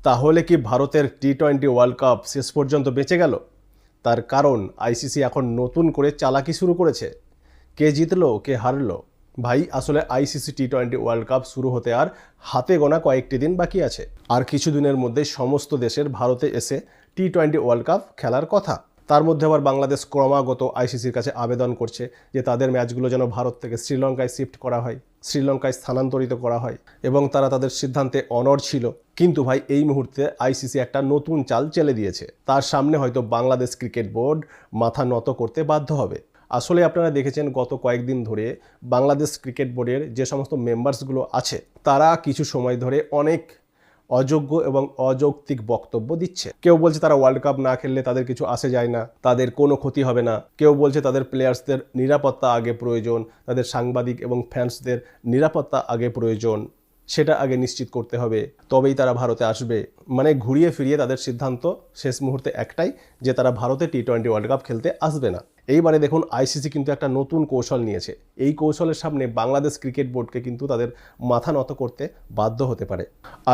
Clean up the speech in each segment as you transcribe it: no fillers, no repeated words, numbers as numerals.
তাহলে কি ভারতের টি-20 ওয়ার্ল্ড কাপ শেষ পর্যন্ত বেঁচে গেল? তার কারণ আইসিসি এখন নতুন করে চালাকি শুরু করেছে। কে জিতলো কে হারলো? ভাই, আসলে আইসিসি টি-20 ওয়ার্ল্ড কাপ শুরু হতে আর হাতে গোনা কয়েকটি দিন বাকি আছে। আর কিছু দিনের মধ্যে সমস্ত দেশের ভারতে এসে টি-20 ওয়ার্ল্ড কাপ খেলার কথা। তার মধ্যে আবার বাংলাদেশ ক্রমাগত আইসিসির কাছে আবেদন করছে যে তাদের ম্যাচগুলো যেন ভারত থেকে শ্রীলঙ্কায় শিফট করা হয়, শ্রীলঙ্কায় স্থানান্তরিত করা হয়, এবং তারা তাদের সিদ্ধান্তে অনড় ছিল। কিন্তু ভাই, এই মুহূর্তে আইসিসি একটা নতুন চাল চেলে দিয়েছে। তার সামনে হয়তো বাংলাদেশ ক্রিকেট বোর্ড মাথা নত করতে বাধ্য হবে। আসলে আপনারা দেখেছেন গত কয়েকদিন ধরে বাংলাদেশ ক্রিকেট বোর্ডের যে সমস্ত মেম্বার্সগুলো আছে তারা কিছু সময় ধরে অনেক অযোগ্য এবং অযৌক্তিক বক্তব্য দিচ্ছে। কেউ বলছে তারা ওয়ার্ল্ড কাপ না খেললে তাদের কিছু আসে যায় না, তাদের কোনো ক্ষতি হবে না। কেউ বলছে তাদের প্লেয়ার্সদের নিরাপত্তা আগে প্রয়োজন, তাদের সাংবাদিক এবং ফ্যান্সদের নিরাপত্তা আগে প্রয়োজন, সেটা আগে নিশ্চিত করতে হবে, তবেই তারা ভারতে আসবে। মানে ঘুরিয়ে ফিরিয়ে তাদের সিদ্ধান্ত শেষ মুহূর্তে একটাই, যে তারা ভারতে টি-20 ওয়ার্ল্ড কাপ খেলতে আসবে না। এইবারে দেখুন আইসিসি কিন্তু একটা নতুন কৌশল নিয়েছে। এই কৌশলের সামনে বাংলাদেশ ক্রিকেট বোর্ডকে কিন্তু তাদের মাথা নত করতে বাধ্য হতে পারে।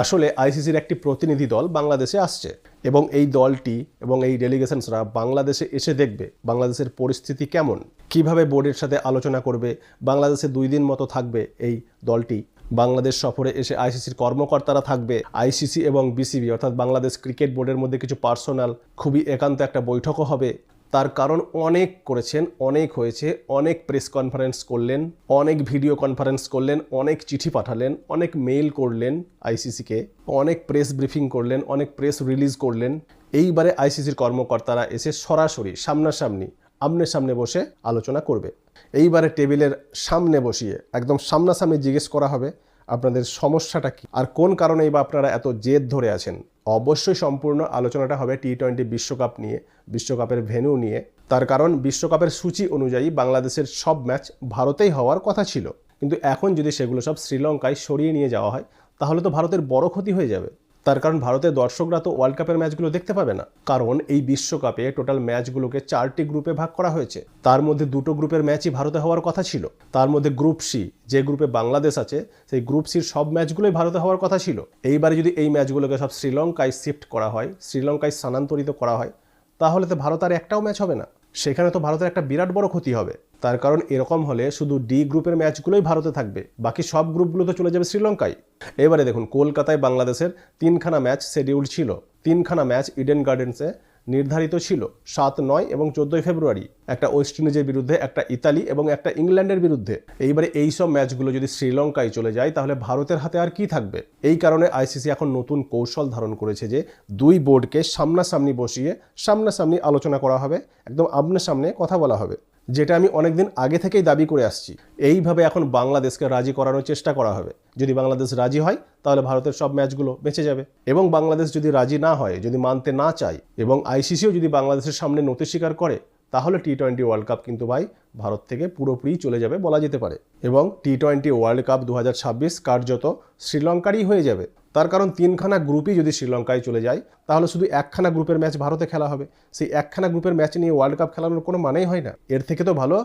আসলে আইসিসির একটি প্রতিনিধি দল বাংলাদেশে আসছে এবং এই দলটি এবং এই ডেলিগেশনসরা বাংলাদেশে এসে দেখবে বাংলাদেশের পরিস্থিতি কেমন, কিভাবে বোর্ডের সাথে আলোচনা করবে। বাংলাদেশে 2 দিন মতো থাকবে এই দলটি। বাংলাদেশ সফরে এসে আইসিসির কর্মকর্তারা থাকবে। আইসিসি এবং বিসিবি অর্থাৎ বাংলাদেশ ক্রিকেট বোর্ডের মধ্যে কিছু পার্সোনাল খুবই একান্ত একটা বৈঠকও হবে। তার কারণ অনেক করেছেন, অনেক হয়েছে, অনেক প্রেস কনফারেন্স করলেন, অনেক ভিডিও কনফারেন্স করলেন, অনেক চিঠি পাঠালেন, অনেক মেইল করলেন আইসিসিকে, অনেক প্রেস ব্রিফিং করলেন, অনেক প্রেস রিলিজ করলেন। এইবারে আইসিসির কর্মকর্তারা এসে সরাসরি সামনাসামনি আমনে সামনে বসে আলোচনা করবে। এইবারে টেবিলের সামনে বসিয়ে একদম সামনাসামনি জিজ্ঞেস করা হবে আপনাদের সমস্যাটা কি, আর কোন কারণেই বা আপনারা এত জেদ ধরে আছেন। অবশ্যই সম্পূর্ণ আলোচনাটা হবে টি-20 বিশ্বকাপ নিয়ে, বিশ্বকাপের ভেন্যু নিয়ে। তার কারণ বিশ্বকাপের সূচি অনুযায়ী বাংলাদেশের সব ম্যাচ ভারতেই হওয়ার কথা ছিল, কিন্তু এখন যদি সেগুলো সব শ্রীলঙ্কায় সরিয়ে নিয়ে যাওয়া হয় তাহলে তো ভারতের বড় ক্ষতি হয়ে যাবে। তার কারণ ভারতের দর্শকরা তো ওয়ার্ল্ড কাপের ম্যাচগুলো দেখতে পাবে না। কারণ এই বিশ্বকাপে টোটাল ম্যাচগুলোকে 4টি গ্রুপে ভাগ করা হয়েছে। তার মধ্যে 2টো গ্রুপের ম্যাচই ভারতে হওয়ার কথা ছিল। তার মধ্যে গ্রুপ সি, যে গ্রুপে বাংলাদেশ আছে, সেই গ্রুপ সির সব ম্যাচগুলোই ভারতে হওয়ার কথা ছিল। এইবারে যদি এই ম্যাচগুলোকে সব শ্রীলঙ্কায় শিফট করা হয়, শ্রীলঙ্কায় স্থানান্তরিত করা হয়, তাহলে তো ভারত আর একটাও ম্যাচ হবে না। সেখানে তো ভারতের একটা বিরাট বড় ক্ষতি হবে। তার কারণ এরকম হলে শুধু ডি গ্রুপের ম্যাচগুলোই ভারতে থাকবে, বাকি সব গ্রুপগুলো তো চলে যাবে শ্রীলঙ্কায়। এবারে দেখুন কলকাতায় বাংলাদেশের 3খানা ম্যাচ শিডিউল ছিল। 3খানা ম্যাচ ইডেন গার্ডেন্সে নির্ধারিত ছিল 7, 9 এবং 14 ফেব্রুয়ারি। একটা ওয়েস্ট ইন্ডিজের বিরুদ্ধে, একটা ইতালি এবং একটা ইংল্যান্ডের বিরুদ্ধে। এইবারে এই সব ম্যাচগুলো যদি শ্রীলঙ্কায় চলে যায় তাহলে ভারতের হাতে আর কি থাকবে। এই কারণে আইসিসি এখন নতুন কৌশল ধারণ করেছে যে 2 বোর্ডকে সামনাসামনি বসিয়ে সামনাসামনি আলোচনা করা হবে, একদম আমনে সামনে কথা বলা হবে, যেটা আমি অনেকদিন আগে থেকেই দাবি করে আসছি। এইভাবে এখন বাংলাদেশকে রাজি করানোর চেষ্টা করা হবে। যদি বাংলাদেশ রাজি হয় তাহলে ভারতের সব ম্যাচগুলো বেঁচে যাবে, এবং বাংলাদেশ যদি রাজি না হয়, যদি মানতে না চায়, এবং আইসিসিও যদি বাংলাদেশের সামনে নতি স্বীকার করে, তাহলে টি-20 ওয়ার্ল্ড কাপ কিন্তু ভাই ভারত থেকে পুরোপুরি চলে যাবে বলা যেতে পারে। এবং টি-20 ওয়ার্ল্ড কাপ 2026 কার্যত শ্রীলঙ্কারই হয়ে যাবে। তার কারণ 3খানা গ্রুপই যদি শ্রীলঙ্কায় চলে যায় তাহলে শুধু 1খানা গ্রুপের ম্যাচ ভারতে খেলা হবে। সেই 1খানা গ্রুপের ম্যাচ নিয়ে ওয়ার্ল্ড কাপ খেলানোর কোনো মানেই হয় না। এর থেকে তো ভালো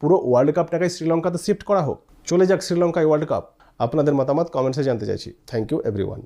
পুরো ওয়ার্ল্ড কাপটাকে শ্রীলঙ্কাতে শিফট করা হোক, চলে যাক শ্রীলঙ্কায় ওয়ার্ল্ড কাপ। আপনাদের মতামত কমেন্টসে জানতে চাইছি। Thank you everyone.